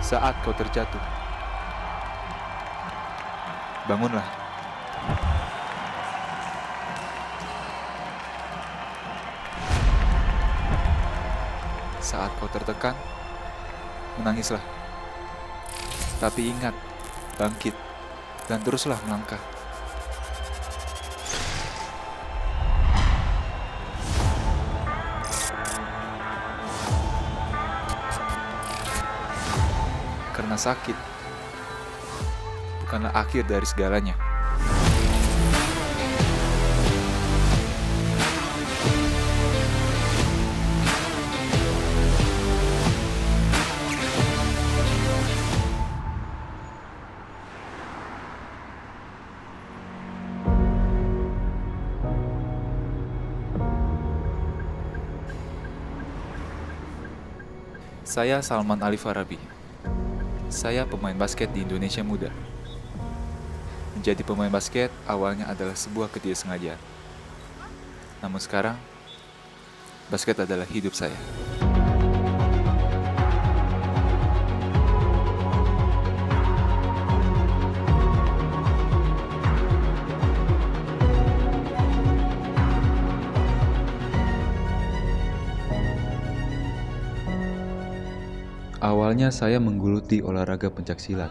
Saat kau terjatuh, bangunlah. Saat kau tertekan, menangislah. Tapi ingat, bangkit, dan teruslah melangkah. Karena sakit bukanlah akhir dari segalanya. Saya Salman Ali Farabi. Saya pemain basket di Indonesia Muda. Menjadi pemain basket awalnya adalah sebuah ketidaksengajaan. Namun sekarang, basket adalah hidup saya. Awalnya saya menggeluti olahraga pencaksilat.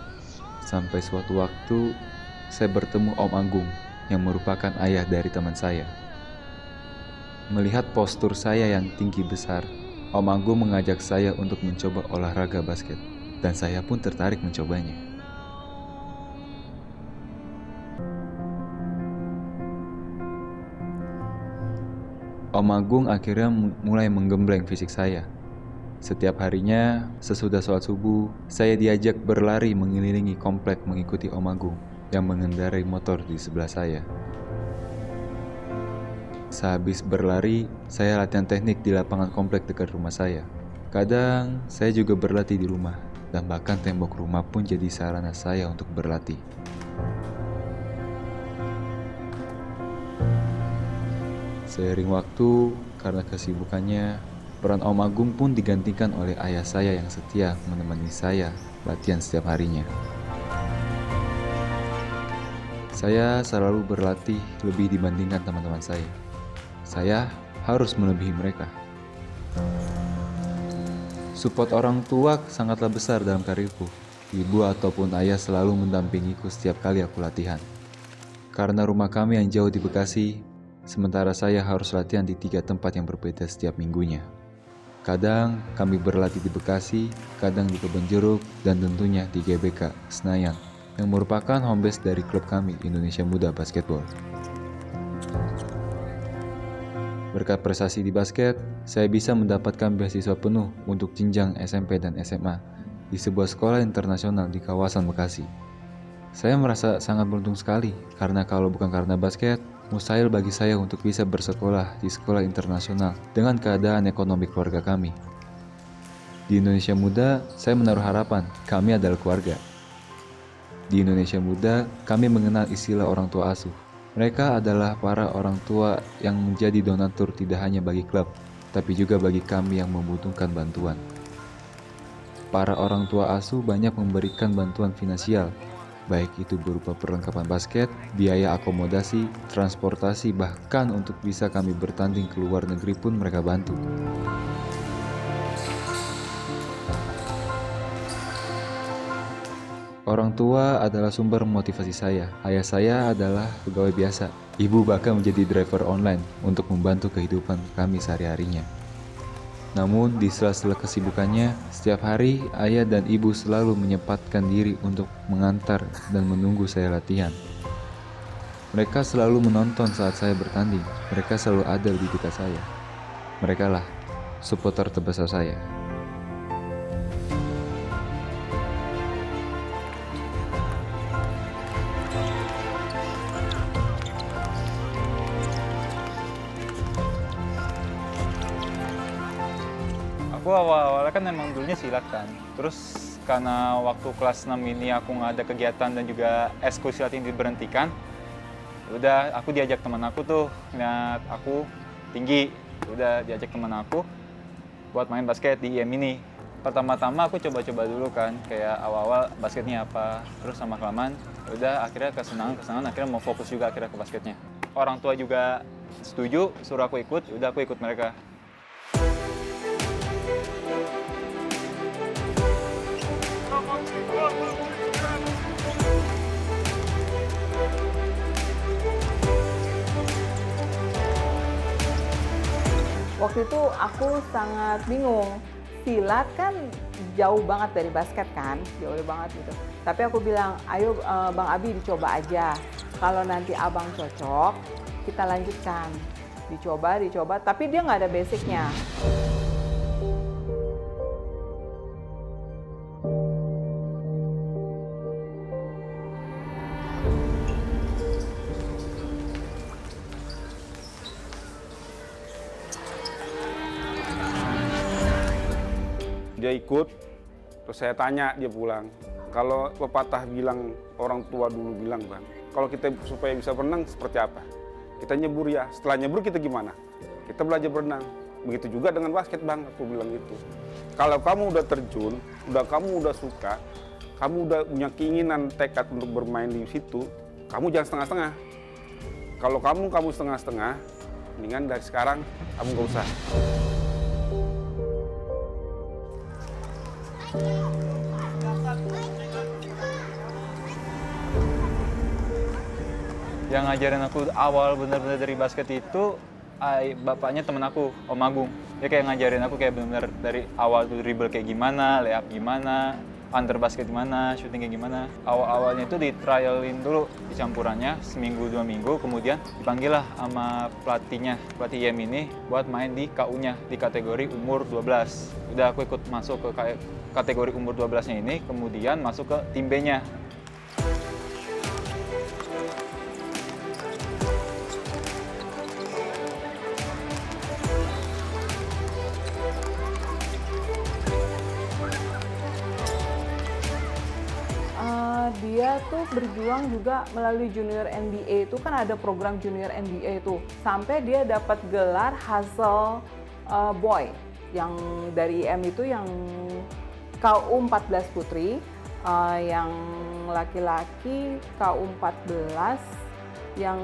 Sampai suatu waktu, saya bertemu Om Agung yang merupakan ayah dari teman saya. Melihat postur saya yang tinggi besar, Om Agung mengajak saya untuk mencoba olahraga basket. Dan saya pun tertarik mencobanya. Om Agung akhirnya mulai menggembleng fisik saya. Setiap harinya, sesudah sholat subuh, saya diajak berlari mengelilingi komplek mengikuti Om Agung yang mengendarai motor di sebelah saya. Sehabis berlari, saya latihan teknik di lapangan komplek dekat rumah saya. Kadang, saya juga berlatih di rumah, dan bahkan tembok rumah pun jadi sarana saya untuk berlatih. Seiring waktu, karena kesibukannya, peran Om Agung pun digantikan oleh ayah saya yang setia menemani saya latihan setiap harinya. Saya selalu berlatih lebih dibandingkan teman-teman saya. Saya harus melebihi mereka. Support orang tua sangatlah besar dalam karirku. Ibu ataupun ayah selalu mendampingiku setiap kali aku latihan. Karena rumah kami yang jauh di Bekasi, sementara saya harus latihan di 3 tempat yang berbeda setiap minggunya. Kadang kami berlatih di Bekasi, kadang di Kebonjeruk, dan tentunya di GBK, Senayan, yang merupakan home base dari klub kami, Indonesia Muda Basketball. Berkat prestasi di basket, saya bisa mendapatkan beasiswa penuh untuk jenjang SMP dan SMA di sebuah sekolah internasional di kawasan Bekasi. Saya merasa sangat beruntung sekali, karena kalau bukan karena basket, mustahil bagi saya untuk bisa bersekolah di sekolah internasional dengan keadaan ekonomi keluarga kami. Di Indonesia Muda, saya menaruh harapan, kami adalah keluarga. Di Indonesia Muda, kami mengenal istilah orang tua asuh. Mereka adalah para orang tua yang menjadi donatur tidak hanya bagi klub, tapi juga bagi kami yang membutuhkan bantuan. Para orang tua asuh banyak memberikan bantuan finansial, baik itu berupa perlengkapan basket, biaya akomodasi, transportasi, bahkan untuk bisa kami bertanding ke luar negeri pun mereka bantu. Orang tua adalah sumber motivasi saya. Ayah saya adalah pegawai biasa. Ibu bahkan menjadi driver online untuk membantu kehidupan kami sehari-harinya. Namun di sela-sela kesibukannya, setiap hari ayah dan ibu selalu menyempatkan diri untuk mengantar dan menunggu saya latihan. Mereka selalu menonton saat saya bertanding. Mereka selalu ada di dekat saya. Mereka lah supporter terbesar saya. Aku awal-awalnya kan emang dulunya silat kan. Terus karena waktu kelas 6 ini aku nggak ada kegiatan dan juga eskul silat ini diberhentikan, udah aku diajak teman aku tuh, lihat aku tinggi, udah diajak teman aku buat main basket di IM ini. Pertama-tama aku coba-coba dulu kan, kayak awal-awal basketnya apa, terus sama kelamaan, udah akhirnya kesenangan, akhirnya mau fokus juga akhirnya ke basketnya. Orang tua juga setuju, suruh aku ikut, udah aku ikut mereka. Waktu itu aku sangat bingung. Silat kan jauh banget dari basket kan, jauh banget gitu. Tapi aku bilang, ayo Bang Abi dicoba aja. Kalau nanti abang cocok, kita lanjutkan. Dicoba, tapi dia nggak ada basicnya. Dia ikut, terus saya tanya dia pulang. Kalau pepatah bilang, orang tua dulu bilang, Bang, kalau kita supaya bisa berenang seperti apa? Kita nyebur ya, setelah nyebur kita gimana? Kita belajar berenang. Begitu juga dengan basket, Bang, aku bilang gitu. Kalau kamu udah terjun, kamu udah suka, kamu udah punya keinginan, tekad untuk bermain di situ, kamu jangan setengah-setengah. Kalau kamu setengah-setengah, mendingan dari sekarang kamu gak usah. Yang ngajarin aku awal bener-bener dari basket itu bapaknya temen aku, Om Agung. Dia kayak ngajarin aku kayak bener-bener dari awal tuh dribble kayak gimana, layup gimana, under basket gimana, shooting kayak gimana. Awal-awalnya itu di trialin dulu di campurannya seminggu 2 minggu, kemudian dipanggil lah sama pelatih IM ini buat main di KU-nya di kategori umur 12. Udah aku ikut masuk ke kategori umur 12-nya ini, kemudian masuk ke tim B-nya. Dia tuh berjuang juga melalui Junior NBA, itu kan ada program Junior NBA itu, sampai dia dapat gelar Hustle Boy yang dari IM itu, yang KU 14 putri, yang laki-laki KU 14, yang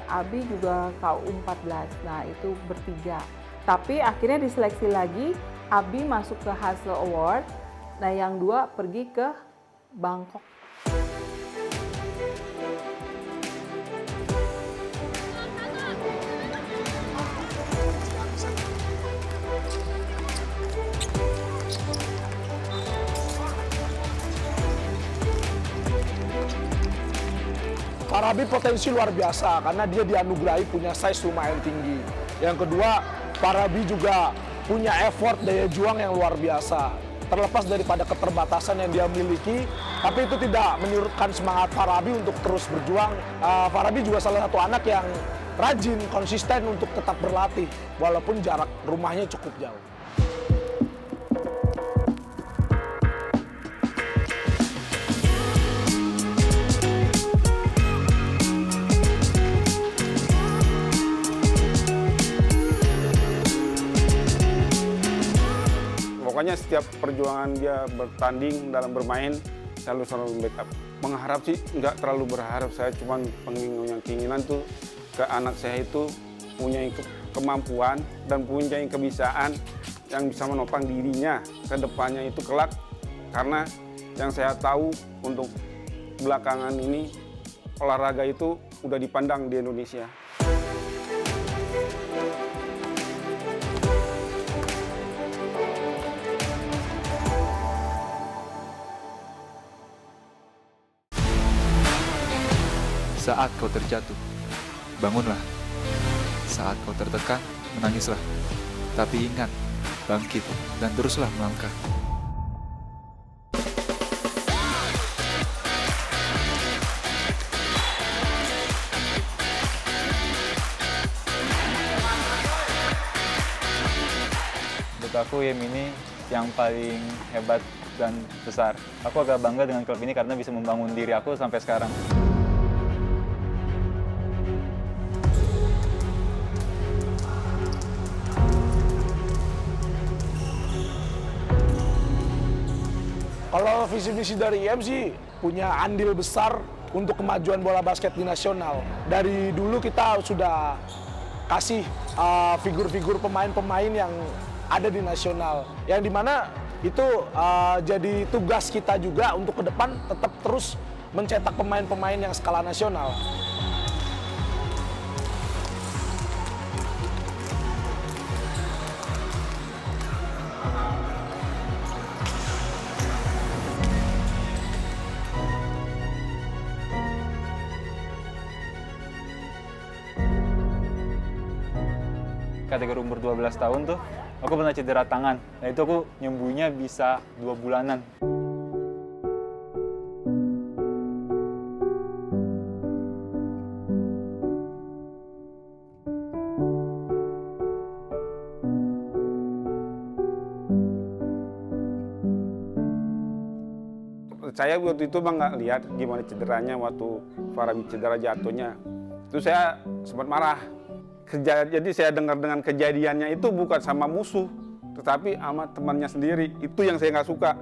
Abi juga KU 14. Nah, itu bertiga. Tapi akhirnya diseleksi lagi, Abi masuk ke Hustle Award. Nah, yang 2 pergi ke Bangkok. Farabi potensi luar biasa karena dia dianugerahi punya size lumayan tinggi. Yang kedua, Farabi juga punya effort daya juang yang luar biasa. Terlepas daripada keterbatasan yang dia miliki, tapi itu tidak menyurutkan semangat Farabi untuk terus berjuang. Farabi juga salah satu anak yang rajin, konsisten untuk tetap berlatih, walaupun jarak rumahnya cukup jauh. Pokoknya setiap perjuangan dia bertanding dalam bermain selalu backup. Mengharap sih nggak terlalu berharap, saya cuma punya keinginan tuh ke anak saya itu punya kemampuan dan punya kebiasaan yang bisa menopang dirinya ke depannya itu kelak. Karena yang saya tahu untuk belakangan ini olahraga itu udah dipandang di Indonesia. Saat kau terjatuh, bangunlah. Saat kau tertekan, menangislah. Tapi ingat, bangkit dan teruslah melangkah. Menurut aku IM ini yang paling hebat dan besar. Aku agak bangga dengan klub ini karena bisa membangun diri aku sampai sekarang. Kalau visi misi dari IM sih punya andil besar untuk kemajuan bola basket di nasional. Dari dulu kita sudah kasih figur-figur pemain-pemain yang ada di nasional, yang dimana itu jadi tugas kita juga untuk ke depan tetap terus mencetak pemain-pemain yang skala nasional. Kategori umur 12 tahun tuh, aku pernah cedera tangan. Nah itu aku nyembuhnya bisa 2 bulanan. Saya waktu itu bang nggak lihat gimana cederanya waktu Farabi cedera jatuhnya. Itu saya sempat marah. Jadi saya dengar dengan kejadiannya itu bukan sama musuh, tetapi sama temannya sendiri. Itu yang saya nggak suka.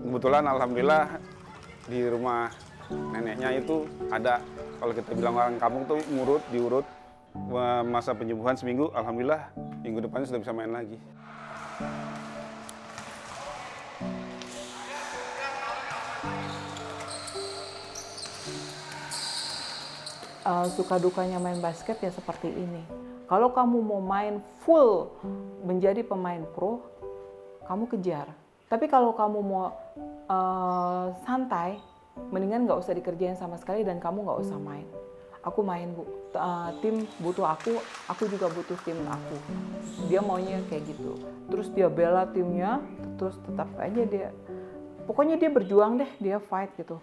Kebetulan alhamdulillah di rumah neneknya itu ada, kalau kita bilang orang kampung tuh diurut masa penyembuhan seminggu. Alhamdulillah minggu depannya sudah bisa main lagi. Suka dukanya main basket ya seperti ini. Kalau kamu mau main full menjadi pemain pro, kamu kejar. Tapi kalau kamu mau santai, mendingan nggak usah dikerjain sama sekali dan kamu nggak usah main. Aku main, Bu. Tim butuh aku juga butuh tim aku. Dia maunya kayak gitu. Terus dia bela timnya, terus tetap aja dia. Pokoknya dia berjuang deh, dia fight gitu.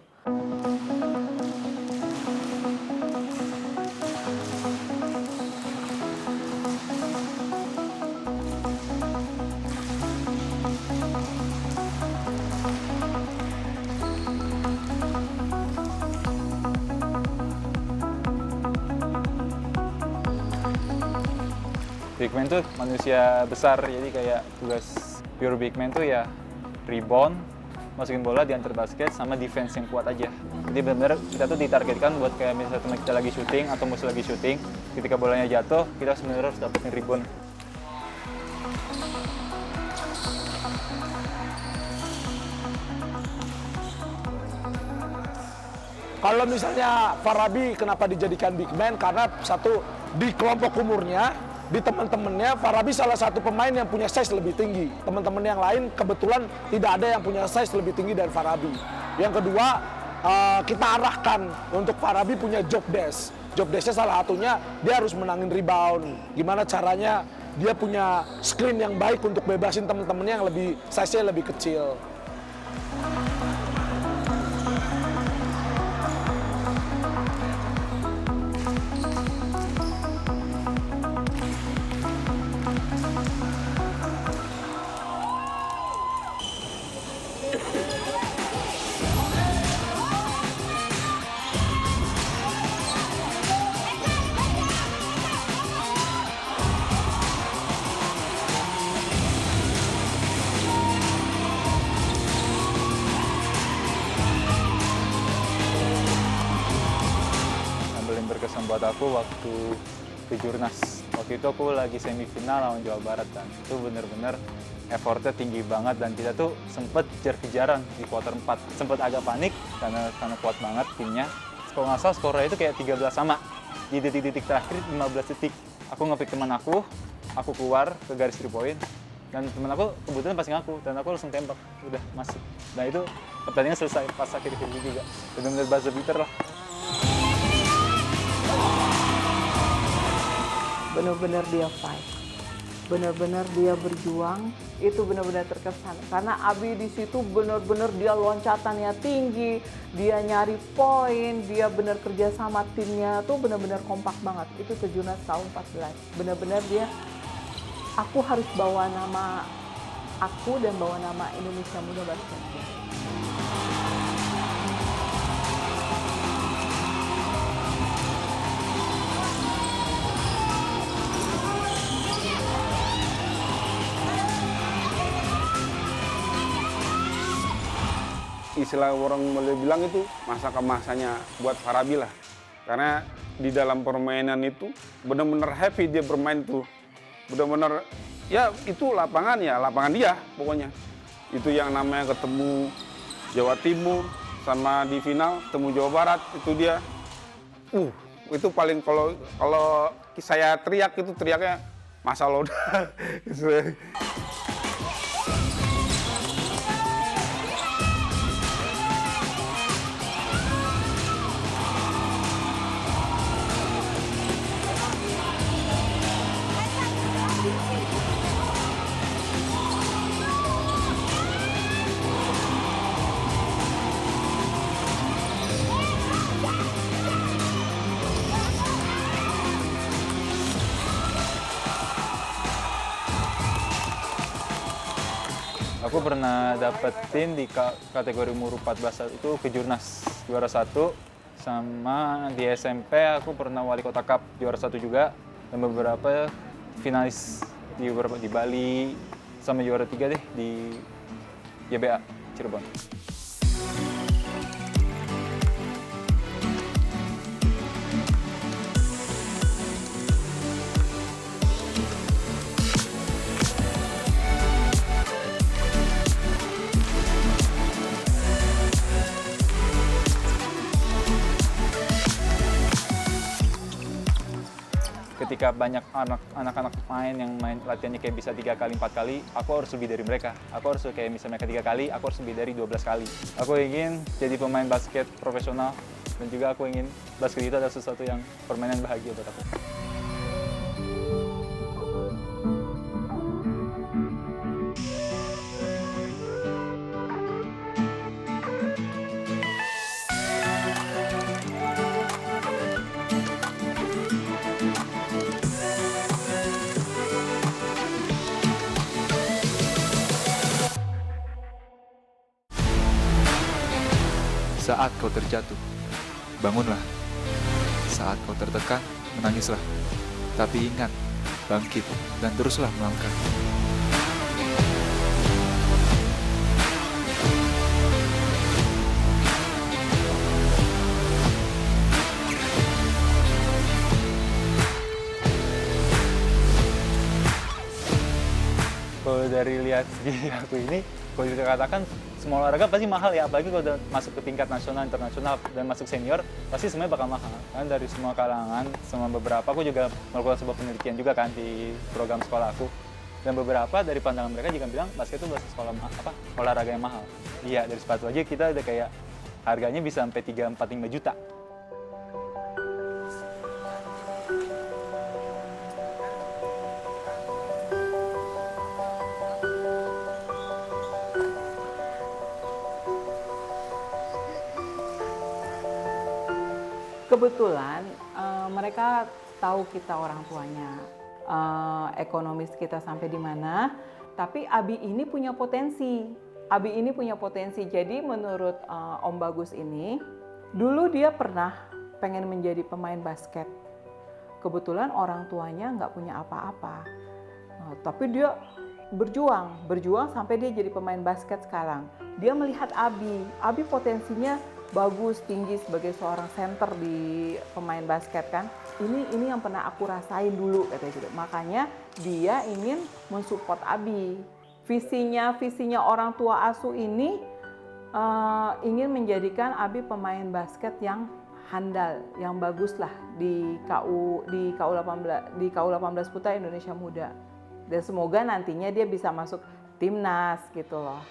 Big man tuh manusia besar, jadi kayak tugas pure big man tuh ya rebound, masukin bola, diantar basket, sama defense yang kuat aja. Jadi benar-benar kita tuh ditargetkan buat kayak misalnya teman kita lagi syuting atau musuh lagi syuting, ketika bolanya jatuh, kita sebenarnya harus dapetin rebound. Kalau misalnya Farabi kenapa dijadikan big man? Karena satu, di kelompok umurnya, di teman-temannya, Farabi salah satu pemain yang punya size lebih tinggi. Teman-teman yang lain kebetulan tidak ada yang punya size lebih tinggi dari Farabi. Yang kedua, kita arahkan untuk Farabi punya job desk. Job desk-nya salah satunya dia harus menangin rebound. Gimana caranya dia punya screen yang baik untuk bebasin teman-temannya yang lebih size-nya lebih kecil. Berkesan buat aku waktu kejurnas. Waktu itu aku lagi semifinal lawan Jawa Barat kan. Itu bener-bener effortnya tinggi banget dan kita tuh sempet kejar-kejaran di kuarter 4. Sempet agak panik karena kuat banget timnya. Kalau nggak salah skornya itu kayak 13 sama. Di detik-detik terakhir 15 detik. Aku nge-pick teman aku keluar ke garis 3 point. Dan teman aku kebetulan pas ngaku dan aku langsung tembak. Udah masuk. Nah itu pertandingan selesai pas akhir-akhir juga. Bener-bener buzzer beater lah. Benar-benar dia fight, benar-benar dia berjuang, itu benar-benar terkesan. Karena Abi di situ benar-benar dia loncatannya tinggi, dia nyari poin, dia benar kerja sama timnya tuh benar-benar kompak banget. Itu kejurnas tahun 14. Benar-benar dia, aku harus bawa nama aku dan bawa nama Indonesia Muda Basket. istilah orang boleh bilang itu masa kemasanya buat Farabi lah. Karena di dalam permainan itu benar-benar happy dia bermain tuh. Benar-benar ya itu lapangan dia pokoknya. Itu yang namanya ketemu Jawa Timur sama di final ketemu Jawa Barat itu dia. Itu paling kalau saya teriak itu teriaknya masa loda. Aku pernah dapetin di kategori umur 14 itu kejurnas juara 1, sama di SMP aku pernah wali kota cup juara 1 juga, dan beberapa finalis di Bali, sama juara 3 deh di YBA Cirebon. Ketika banyak anak-anak main yang latihannya kayak bisa 3 kali, 4 kali, aku harus lebih dari mereka. Aku harus kayak misalnya mereka 3 kali, aku harus lebih dari 12 kali. Aku ingin jadi pemain basket profesional, dan juga aku ingin basket itu adalah sesuatu yang permainan bahagia buat aku. Saat kau terjatuh, bangunlah. Saat kau tertekan, menangislah. Tapi ingat, bangkit dan teruslah melangkah. Kalau dari lihat segi aku ini, kalau dikatakan semua olahraga pasti mahal ya, apalagi kalau udah masuk ke tingkat nasional, internasional, dan masuk senior, pasti semuanya bakal mahal. Kan dari semua kalangan, sama beberapa, aku juga melakukan sebuah penelitian juga kan di program sekolah aku. Dan beberapa dari pandangan mereka juga bilang basket itu olahraga yang mahal. Iya, dari sepatu aja kita udah kayak harganya bisa sampai 3, 4, 5 juta. Kebetulan mereka tahu kita orang tuanya, ekonomis kita sampai di mana, tapi Abi ini punya potensi. Abi ini punya potensi. Jadi menurut Om Bagus ini, dulu dia pernah pengen menjadi pemain basket. Kebetulan orang tuanya nggak punya apa-apa, tapi dia berjuang sampai dia jadi pemain basket sekarang. Dia melihat Abi potensinya bagus, tinggi sebagai seorang center di pemain basket kan. Ini yang pernah aku rasain dulu katanya gitu. Makanya dia ingin mensupport Abi. Visinya orang tua asuh ini ingin menjadikan Abi pemain basket yang handal, yang bagus lah di KU18 Putra Indonesia Muda. Dan semoga nantinya dia bisa masuk timnas gitu loh.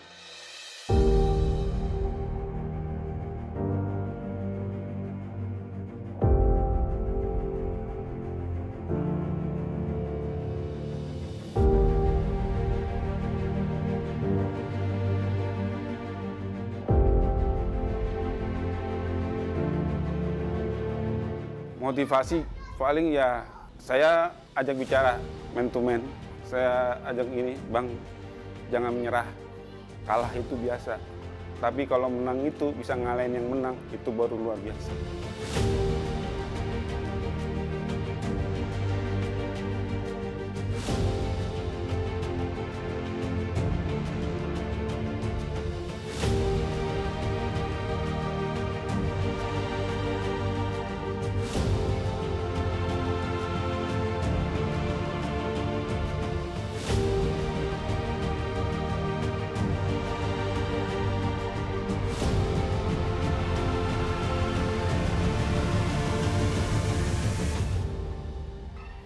Motivasi paling ya saya ajak bicara man to man. Saya ajak ini, Bang, jangan menyerah. Kalah itu biasa. Tapi kalau menang itu bisa ngalahin yang menang, itu baru luar biasa.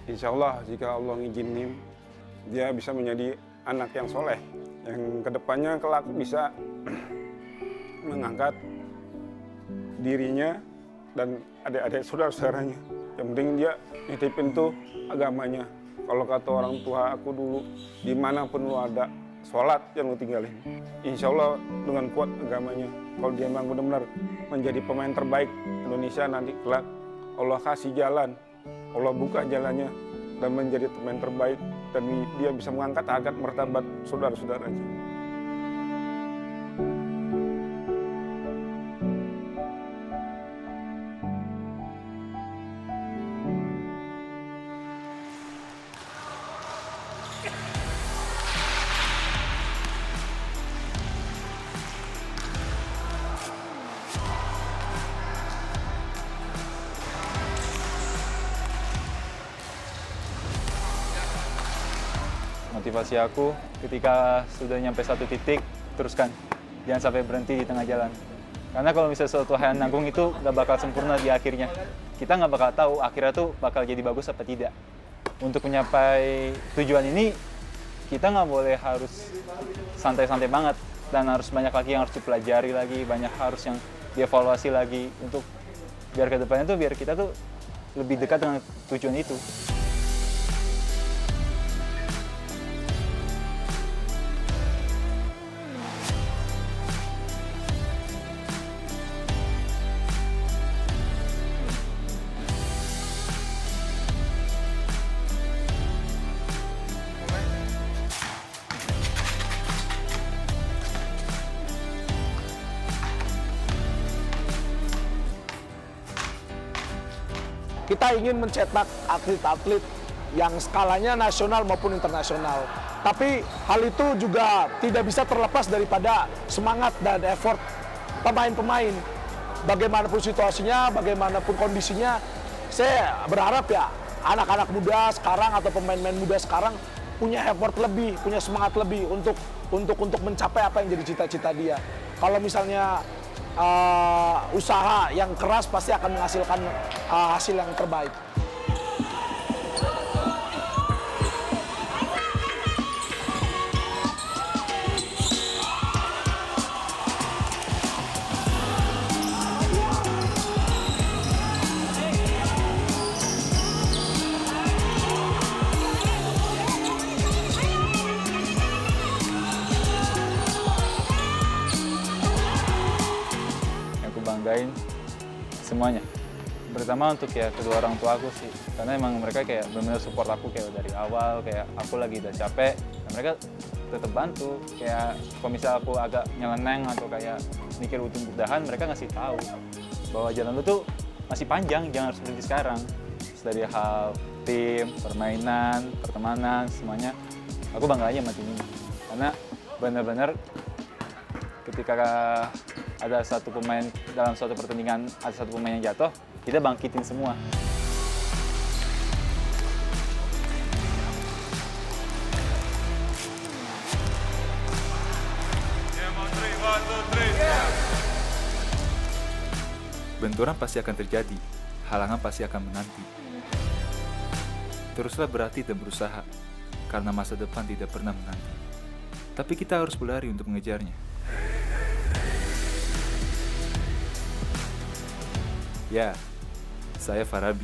Insya Allah jika Allah ngizinin, dia bisa menjadi anak yang soleh, yang kedepannya kelak bisa mengangkat dirinya dan adik-adik saudara-saudaranya. Yang penting dia nitipin tuh agamanya. Kalau kata orang tua aku dulu, dimanapun lu ada, sholat yang lu tinggalin. Insya Allah dengan kuat agamanya. Kalau dia memang benar-benar menjadi pemain terbaik Indonesia nanti kelak, Allah kasih jalan, Allah buka jalannya dan menjadi pemain terbaik, dan dia bisa mengangkat harkat martabat saudara-saudaranya. Motivasi aku ketika sudah nyampe satu titik, teruskan. Jangan sampai berhenti di tengah jalan. Karena kalau misalnya suatu hal nanggung itu nggak bakal sempurna di akhirnya. Kita nggak bakal tahu akhirnya tuh bakal jadi bagus apa tidak. Untuk mencapai tujuan ini, kita nggak boleh harus santai-santai banget. Dan harus banyak lagi yang harus dipelajari lagi, banyak harus yang dievaluasi lagi. Untuk biar ke depannya tuh, biar kita tuh lebih dekat dengan tujuan itu. Kita ingin mencetak atlet-atlet yang skalanya nasional maupun internasional. Tapi hal itu juga tidak bisa terlepas daripada semangat dan effort pemain-pemain. Bagaimanapun situasinya, bagaimanapun kondisinya, saya berharap ya anak-anak muda sekarang atau pemain-pemain muda sekarang punya effort lebih, punya semangat lebih untuk mencapai apa yang jadi cita-cita dia. Kalau misalnya usaha yang keras pasti akan menghasilkan hasil yang terbaik. Banggain semuanya. Pertama untuk ya kedua orang tua aku sih, karena emang mereka kayak benar-benar support aku kayak dari awal, kayak aku lagi udah capek, dan mereka tetap bantu. Kayak kalau misalnya aku agak nyeleneng atau kayak mikir udahan, mereka ngasih tahu bahwa jalan lu tuh masih panjang, jangan harus berhenti sekarang. Terus dari hal tim, permainan, pertemanan, semuanya aku bangga aja sama tim ini. Karena benar-benar ketika ada satu pemain dalam suatu pertandingan, ada satu pemain yang jatuh, kita bangkitin semua. Benturan pasti akan terjadi, halangan pasti akan menanti. Teruslah berhati dan berusaha, karena masa depan tidak pernah menanti. Tapi kita harus berlari untuk mengejarnya. Ya, saya Farabi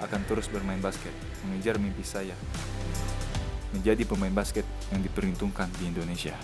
akan terus bermain basket, mengejar mimpi saya, menjadi pemain basket yang diperhitungkan di Indonesia.